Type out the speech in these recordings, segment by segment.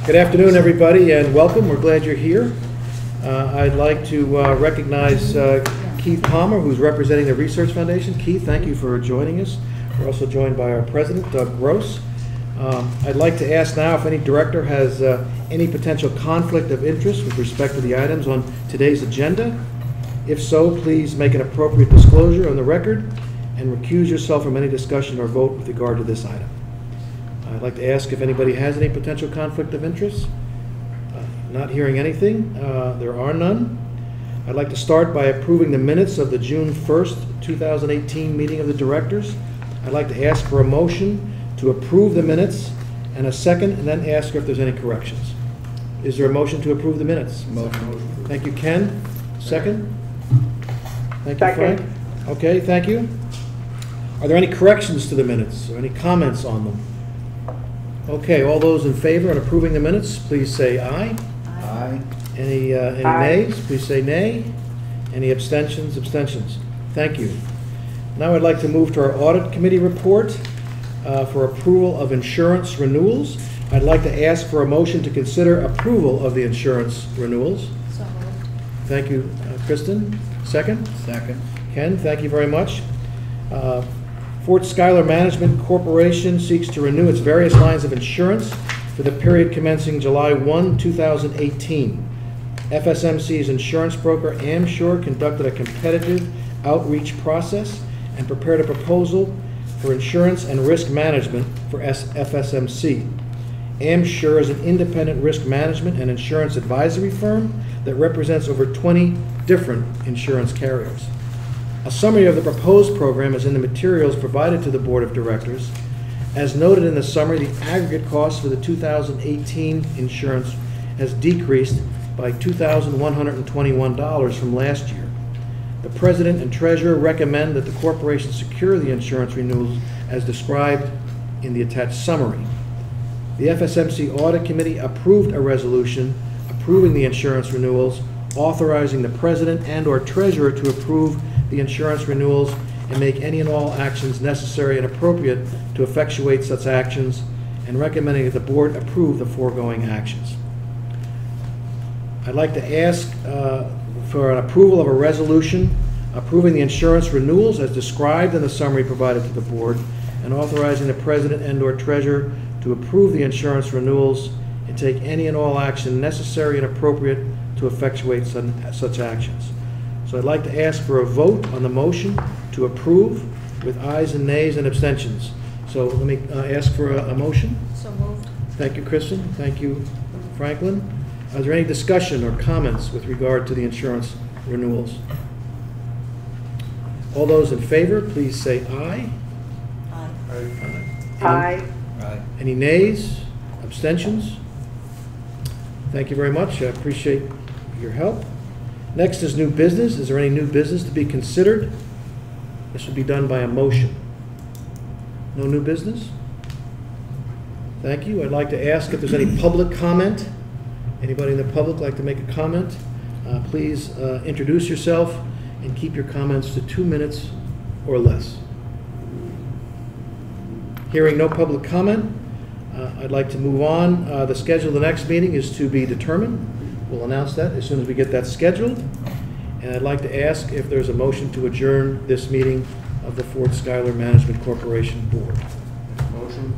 Good afternoon, everybody, and welcome. We're glad you're here. I'd like to recognize Keith Palmer, who's representing the Research Foundation. Keith, thank you for joining us. We're also joined by our president, Doug Gross. I'd like to ask now if any director has any potential conflict of interest with respect to the items on today's agenda. If so, please make an appropriate disclosure on the record and recuse yourself from any discussion or vote with regard to this item. I'd like to ask if anybody has any potential conflict of interest. Not hearing anything. There are none. I'd like to start by approving the minutes of the June 1st, 2018 meeting of the directors. I'd like to ask for a motion to approve the minutes and a second, and then ask if there's any corrections. Is there a motion to approve the minutes? Motion. Thank you, Ken. Second? Thank you, Second. Frank. Okay, thank you. Are there any corrections to the minutes or any comments on them? Okay, all those in favor of approving the minutes, please say aye. Aye. Any Aye. nays? Please say nay. Any abstentions? Abstentions. Thank you. Now I'd like to move to our Audit Committee report for approval of insurance renewals. I'd like to ask for a motion to consider approval of the insurance renewals. So moved. Thank you, Kristen. Second? Second. Ken, thank you very much. Fort Schuyler Management Corporation seeks to renew its various lines of insurance for the period commencing July 1, 2018. FSMC's insurance broker, Amsure, conducted a competitive outreach process and prepared a proposal for insurance and risk management for FSMC. Amsure is an independent risk management and insurance advisory firm that represents over 20 different insurance carriers. A summary of the proposed program is in the materials provided to the Board of Directors. As noted in the summary, the aggregate cost for the 2018 insurance has decreased by $2,121 from last year. The President and Treasurer recommend that the corporation secure the insurance renewals as described in the attached summary. The FSMC Audit Committee approved a resolution approving the insurance renewals, authorizing the President and/or Treasurer to approve the insurance renewals and make any and all actions necessary and appropriate to effectuate such actions, and recommending that the Board approve the foregoing actions. I'd like to ask for an approval of a resolution approving the insurance renewals as described in the summary provided to the Board, and authorizing the President and/or Treasurer to approve the insurance renewals and take any and all action necessary and appropriate to effectuate such actions. So I'd like to ask for a vote on the motion to approve with ayes and nays and abstentions. So let me ask for a motion. So moved. Thank you, Kristen. Thank you, Franklin. Is there any discussion or comments with regard to the insurance renewals? All those in favor, please say aye. Aye. Aye. Aye. Any nays? Abstentions? Thank you very much. I appreciate your help. Next is new business. Is there any new business to be considered? This will be done by a motion. No new business? Thank you. I'd like to ask if there's any public comment. Anybody in the public like to make a comment? Please introduce yourself and keep your comments to 2 minutes or less. Hearing no public comment, I'd like to move on. The schedule of the next meeting is to be determined. We'll announce that as soon as we get that scheduled. And I'd like to ask if there's a motion to adjourn this meeting of the Fort Schuyler Management Corporation Board. Motion.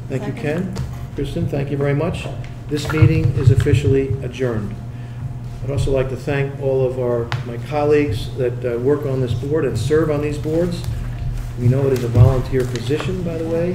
Thank you, Second. Ken. Kristen, thank you very much. This meeting is officially adjourned. I'd also like to thank all of my colleagues that work on this board and serve on these boards. We know it is a volunteer position, by the way.